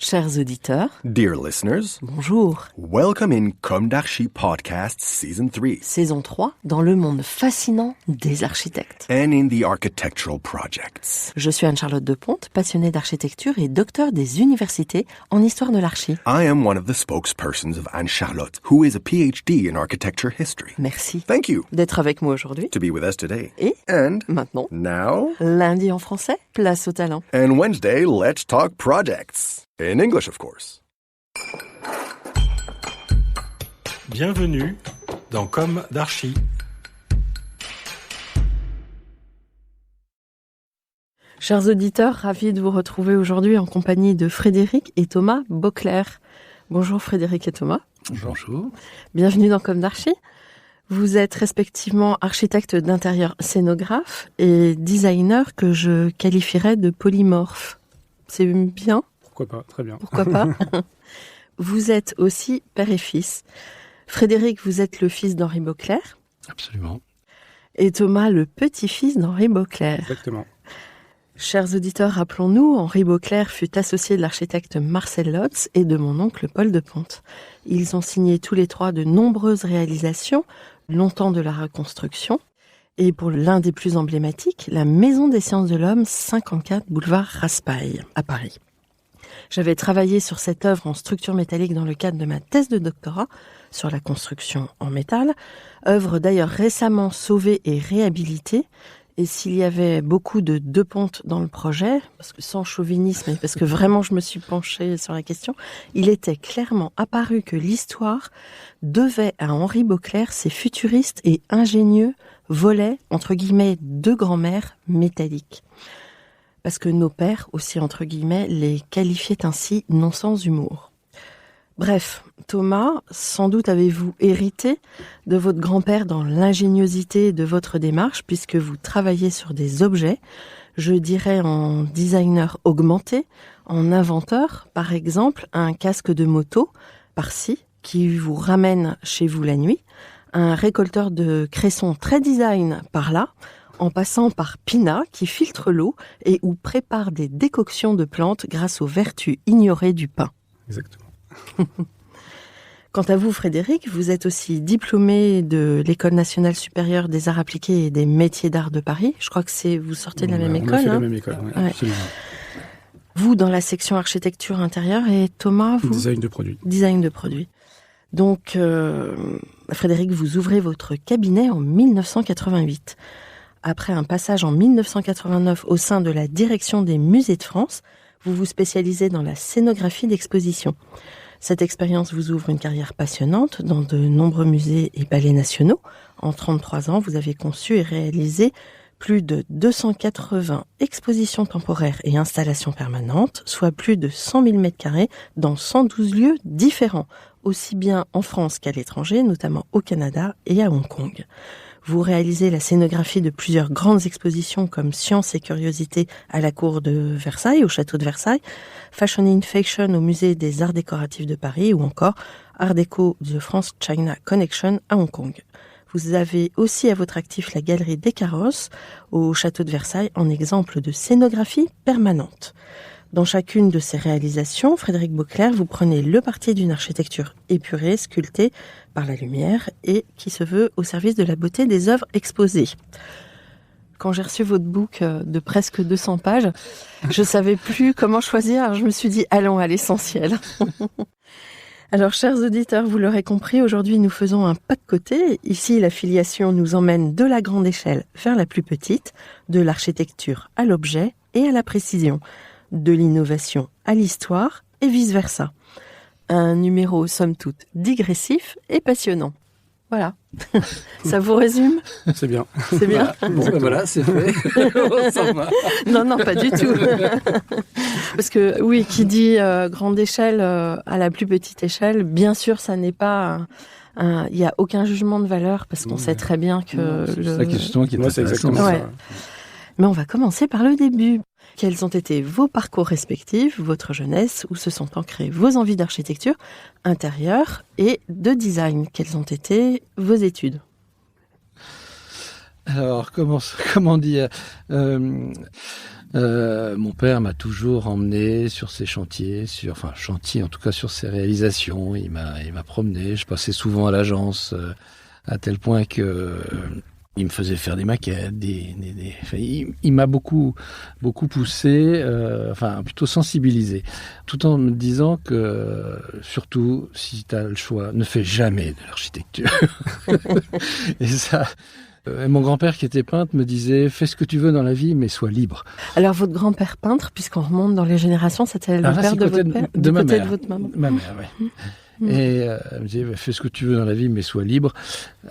Chers auditeurs, Dear listeners, bonjour. welcome in Comme d'Archi Podcast Season 3 Saison 3, dans le monde fascinant des architectes. and in the architectural projects. Je suis Anne-Charlotte Deponte, passionnée d'architecture et docteur des universités en histoire de l'archi. I am one of the spokespersons of Anne-Charlotte, who is a PhD in architecture history. Merci Thank you d'être avec moi aujourd'hui. to be with us today. Et And maintenant, now, lundi en français, place au talent. and Wednesday, let's talk projects. In English, of course. Bienvenue dans Comme d'Archi. Chers auditeurs, ravis de vous retrouver aujourd'hui en compagnie de Frédéric et Thomas Beauclerc. Bonjour Frédéric et Thomas. Bonjour. Bienvenue dans Comme d'Archi. Vous êtes respectivement architecte d'intérieur scénographe et designer que je qualifierais de polymorphe. C'est bien ? Pourquoi pas, très bien. Pourquoi pas ? Vous êtes aussi père et fils. Frédéric, vous êtes le fils d'Henri Beauclerc Absolument. et Thomas, le petit-fils d'Henri Beauclerc. Exactement. Chers auditeurs, rappelons-nous, Henri Beauclerc fut associé de l'architecte Marcel Lotz et de mon oncle Paul de Ponte. Ils ont signé tous les trois de nombreuses réalisations, longtemps de la reconstruction, et pour l'un des plus emblématiques, la Maison des Sciences de l'Homme, 54 boulevard Raspail, à Paris. J'avais travaillé sur cette œuvre en structure métallique dans le cadre de ma thèse de doctorat sur la construction en métal, œuvre d'ailleurs récemment sauvée et réhabilitée. Et s'il y avait beaucoup de deux pontes dans le projet, parce que sans chauvinisme et parce que vraiment je me suis penchée sur la question, il était clairement apparu que l'histoire devait à Henri Beauclerc ses futuristes et ingénieux volets, entre guillemets, de grand-mère métalliques. Parce que nos pères, aussi entre guillemets, les qualifiaient ainsi non sans humour. Bref, Thomas, sans doute avez-vous hérité de votre grand-père dans l'ingéniosité de votre démarche, puisque vous travaillez sur des objets, je dirais en designer augmenté, en inventeur, par exemple, un casque de moto, par-ci, qui vous ramène chez vous la nuit, un récolteur de cresson très design par-là, en passant par Pina, qui filtre l'eau et ou prépare des décoctions de plantes grâce aux vertus ignorées du pain. Exactement. Quant à vous, Frédéric, vous êtes aussi diplômé de l'École nationale supérieure des arts appliqués et des métiers d'art de Paris. Je crois que vous sortez de la même école. On a fait hein la même école, Ouais. absolument. Vous, dans la section architecture intérieure, et Thomas, vous Design de produit. design de produits. Donc, Frédéric, vous ouvrez votre cabinet en 1988. Après un passage en 1989 au sein de la direction des musées de France, vous vous spécialisez dans la scénographie d'exposition. Cette expérience vous ouvre une carrière passionnante dans de nombreux musées et palais nationaux. En 33 ans, vous avez conçu et réalisé plus de 280 expositions temporaires et installations permanentes, soit plus de 100 000 m² dans 112 lieux différents, aussi bien en France qu'à l'étranger, notamment au Canada et à Hong Kong. Vous réalisez la scénographie de plusieurs grandes expositions comme Sciences et Curiosités à la cour de Versailles, au château de Versailles, Fashion in Fashion au musée des Arts décoratifs de Paris ou encore Art Déco The France-China Connection à Hong Kong. Vous avez aussi à votre actif la galerie des Carrosses au château de Versailles en exemple de scénographie permanente. Dans chacune de ces réalisations, Frédéric Beauclerc, vous prenez le parti d'une architecture épurée, sculptée par la lumière et qui se veut au service de la beauté des œuvres exposées. Quand j'ai reçu votre book de presque 200 pages, je savais plus comment choisir, alors je me suis dit allons à l'essentiel. Alors, chers auditeurs, vous l'aurez compris, aujourd'hui nous faisons un pas de côté. Ici, la filiation nous emmène de la grande échelle vers la plus petite, de l'architecture à l'objet et à la précision, de l'innovation à l'histoire et vice-versa. Un numéro, somme toute, digressif et passionnant. Voilà. Ça vous résume ? C'est bien. C'est bien ? Bon, ben voilà, c'est fait. On s'en va. Non, pas du tout. Parce que, oui, qui dit grande échelle à la plus petite échelle, bien sûr, ça n'est pas... il n'y a aucun jugement de valeur, parce qu'on sait très bien que... C'est ça qui est justement qui est Moi, c'est intéressant. exactement Ouais. ça. Mais on va commencer par le début. Quels ont été vos parcours respectifs, votre jeunesse, où se sont ancrées vos envies d'architecture intérieure et de design? Quelles ont été vos études? Alors, comment dire Mon père m'a toujours emmené sur ses chantiers, en tout cas sur ses réalisations. Il m'a promené. Je passais souvent à l'agence, à tel point que il me faisait faire des maquettes, il m'a beaucoup poussé, plutôt sensibilisé, tout en me disant que, surtout, si tu as le choix, ne fais jamais de l'architecture. Et ça, mon grand-père qui était peintre me disait, fais ce que tu veux dans la vie, mais sois libre. Alors, votre grand-père peintre, puisqu'on remonte dans les générations, c'était le père de votre père, de ma mère, de votre maman. Ma mère, oui. Et elle me disait, fais ce que tu veux dans la vie, mais sois libre.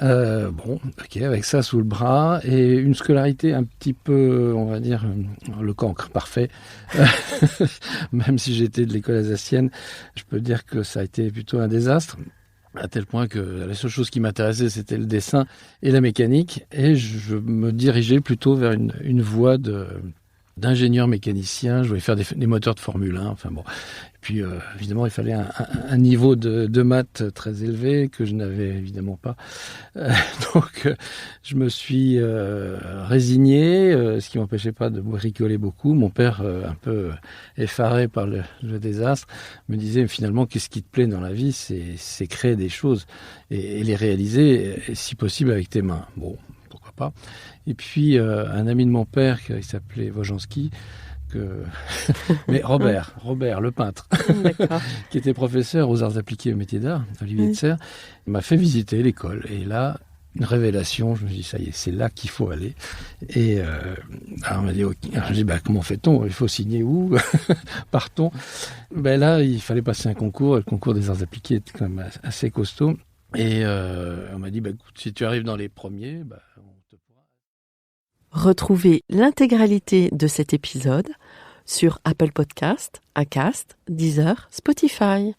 Ok, avec ça sous le bras, et une scolarité un petit peu, on va dire, le cancre parfait. Même si j'étais de l'école alsacienne, je peux dire que ça a été plutôt un désastre, à tel point que la seule chose qui m'intéressait, c'était le dessin et la mécanique, et je me dirigeais plutôt vers une voie d'ingénieur mécanicien. Je voulais faire des moteurs de Formule 1, enfin bon. Et puis, évidemment, il fallait un niveau de maths très élevé que je n'avais évidemment pas. Donc, je me suis résigné, ce qui m'empêchait pas de bricoler beaucoup. Mon père, un peu effaré par le désastre, me disait, finalement, qu'est-ce qui te plaît dans la vie ? C'est créer des choses et les réaliser, si possible, avec tes mains. Bon, pourquoi pas. Et puis, un ami de mon père, qui s'appelait Wojanski, mais Robert, le peintre, qui était professeur aux arts appliqués au métier d'art, Olivier de Serres, m'a fait visiter l'école. Et là, une révélation, je me suis dit, ça y est, c'est là qu'il faut aller. Et alors on m'a dit, okay. Alors, je dis, comment fait-on ? Il faut signer où ? Partons. Là, il fallait passer un concours. Le concours des arts appliqués était quand même assez costaud. Et on m'a dit, écoute, si tu arrives dans les premiers, Retrouvez l'intégralité de cet épisode sur Apple Podcast, Acast, Deezer, Spotify.